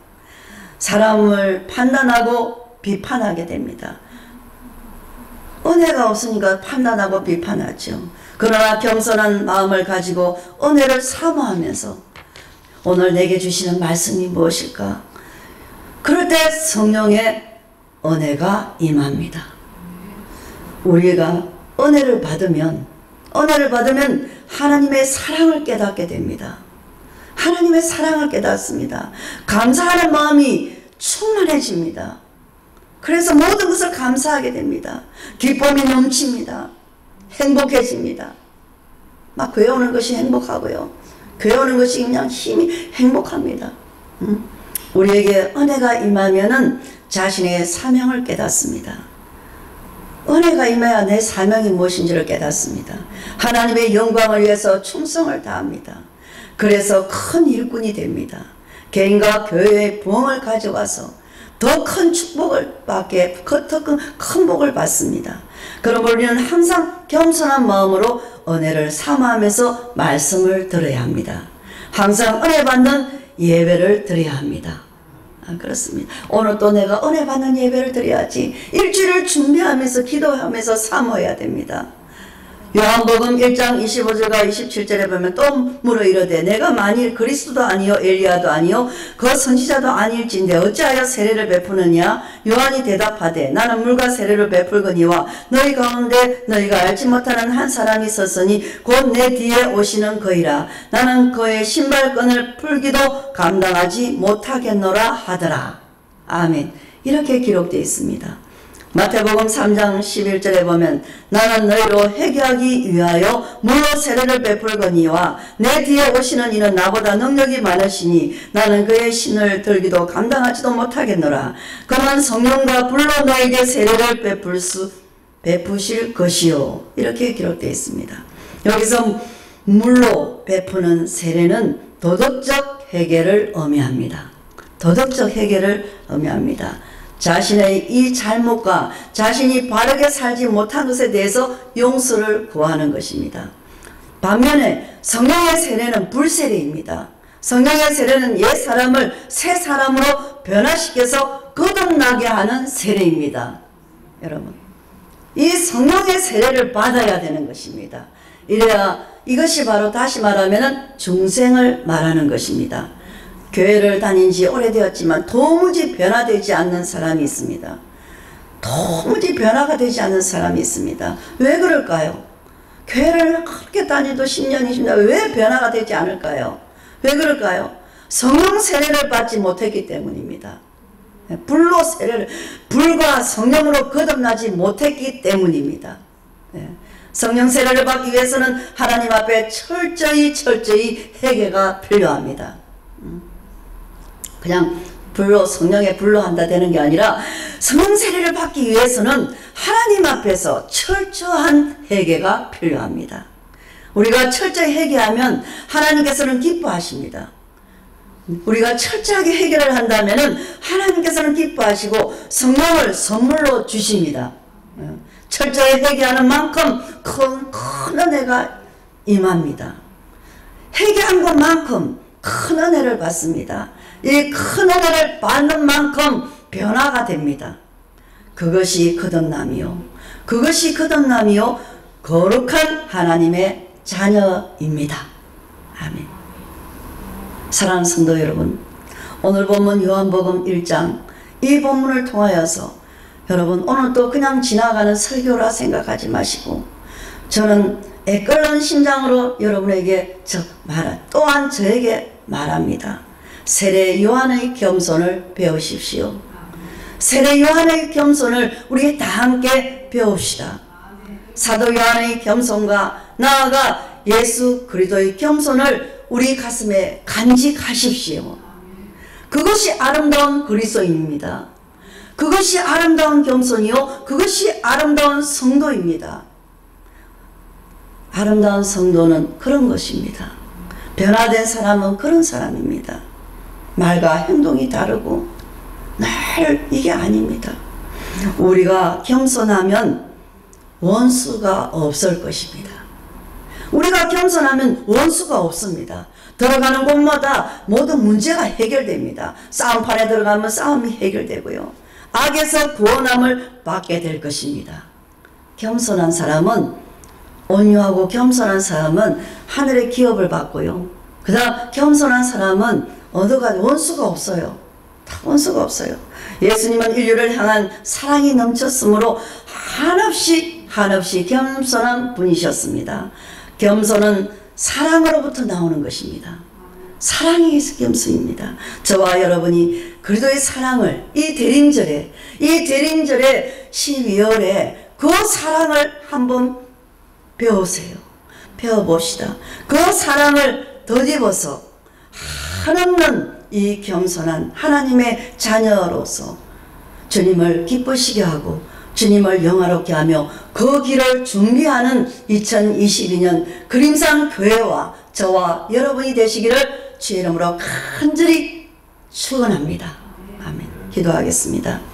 S2: 사람을 판단하고 비판하게 됩니다. 은혜가 없으니까 판단하고 비판하죠. 그러나 겸손한 마음을 가지고 은혜를 사모하면서 오늘 내게 주시는 말씀이 무엇일까? 그럴 때 성령의 은혜가 임합니다. 우리가 은혜를 받으면 하나님의 사랑을 깨닫게 됩니다. 하나님의 사랑을 깨닫습니다. 감사하는 마음이 충만해집니다. 그래서 모든 것을 감사하게 됩니다. 기쁨이 넘칩니다. 행복해집니다. 막 교회 오는 것이 행복하고요. 교회 오는 것이 그냥 힘이 행복합니다. 우리에게 은혜가 임하면은 자신의 사명을 깨닫습니다. 은혜가 임해야 내 사명이 무엇인지를 깨닫습니다. 하나님의 영광을 위해서 충성을 다합니다. 그래서 큰 일꾼이 됩니다. 개인과 교회의 부흥을 가져와서 더 큰 축복을 받게, 더 큰 복을 받습니다. 그럼 우리는 항상 겸손한 마음으로 은혜를 사모하면서 말씀을 들어야 합니다. 항상 은혜 받는 예배를 드려야 합니다. 그렇습니다. 오늘 또 내가 은혜 받는 예배를 드려야지. 일주일을 준비하면서 기도하면서 사모해야 됩니다. 요한복음 1장 25절과 27절에 보면 또 물어 이르되 내가 만일 그리스도도 아니요 엘리야도 아니요 그 선지자도 아닐진데 어찌하여 세례를 베푸느냐. 요한이 대답하되 나는 물과 세례를 베풀거니와 너희 가운데 너희가 알지 못하는 한 사람이 섰으니 곧 내 뒤에 오시는 그이라. 나는 그의 신발끈을 풀기도 감당하지 못하겠노라 하더라. 아멘. 이렇게 기록되어 있습니다. 마태복음 3장 11절에 보면 나는 너희로 회개하기 위하여 물로 세례를 베풀거니와 내 뒤에 오시는 이는 나보다 능력이 많으시니 나는 그의 신을 들기도 감당하지도 못하겠노라. 그는 성령과 불로 너에게 세례를 베푸실 것이요. 이렇게 기록되어 있습니다. 여기서 물로 베푸는 세례는 도덕적 회개를 의미합니다. 도덕적 회개를 의미합니다. 자신의 이 잘못과 자신이 바르게 살지 못한 것에 대해서 용서를 구하는 것입니다. 반면에 성령의 세례는 불세례입니다. 성령의 세례는 옛 사람을 새 사람으로 변화시켜서 거듭나게 하는 세례입니다. 여러분, 이 성령의 세례를 받아야 되는 것입니다. 이래야 이것이 바로 다시 말하면 중생을 말하는 것입니다. 교회를 다닌 지 오래되었지만 도무지 변화되지 않는 사람이 있습니다. 도무지 변화가 되지 않는 사람이 있습니다. 왜 그럴까요? 교회를 그렇게 다니도 10년, 20년 왜 변화가 되지 않을까요? 왜 그럴까요? 성령 세례를 받지 못했기 때문입니다. 불과 성령으로 거듭나지 못했기 때문입니다. 성령 세례를 받기 위해서는 하나님 앞에 철저히 회개가 필요합니다. 그냥 성령의 불로 한다 되는 게 아니라 성령 세례를 받기 위해서는 하나님 앞에서 철저한 회개가 필요합니다. 우리가 철저히 회개하면 하나님께서는 기뻐하십니다. 우리가 철저하게 회개를 한다면 하나님께서는 기뻐하시고 성령을 선물로 주십니다. 철저히 회개하는 만큼 큰 은혜가 임합니다. 회개한 것만큼 큰 은혜를 받습니다. 이 큰 은혜를 받는 만큼 변화가 됩니다. 그것이 거듭남이요. 거룩한 하나님의 자녀입니다. 아멘. 사랑하는 성도 여러분, 오늘 본문 요한복음 1장 이 본문을 통하여서 여러분 오늘 또 그냥 지나가는 설교라 생각하지 마시고 저는 애끓는 심장으로 여러분에게 또한 저에게 말합니다. 세례 요한의 겸손을 배우십시오. 세례 요한의 겸손을 우리 다 함께 배웁시다. 사도 요한의 겸손과 나아가 예수 그리스도의 겸손을 우리 가슴에 간직하십시오. 그것이 아름다운 그리스도인입니다. 그것이 아름다운 겸손이요. 그것이 아름다운 성도입니다. 아름다운 성도는 그런 것입니다. 변화된 사람은 그런 사람입니다. 말과 행동이 다르고 늘 이게 아닙니다. 우리가 겸손하면 원수가 없을 것입니다. 우리가 겸손하면 원수가 없습니다. 들어가는 곳마다 모든 문제가 해결됩니다. 싸움판에 들어가면 싸움이 해결되고요. 악에서 구원함을 받게 될 것입니다. 겸손한 사람은 온유하고 겸손한 사람은 하늘의 기업을 받고요. 그 다음 겸손한 사람은 원수가 없어요. 다 원수가 없어요. 예수님은 인류를 향한 사랑이 넘쳤으므로 한없이 겸손한 분이셨습니다. 겸손은 사랑으로부터 나오는 것입니다. 사랑이 겸손입니다. 저와 여러분이 그리스도의 사랑을 이 대림절에 12월에 그 사랑을 한번 배우세요. 배워봅시다. 그 사랑을 덧입어서 한없는 이 겸손한 하나님의 자녀로서 주님을 기쁘시게 하고 주님을 영화롭게 하며 그 길을 준비하는 2022년 그림산 교회와 저와 여러분이 되시기를 주의 이름으로 간절히 축원합니다. 아멘. 기도하겠습니다.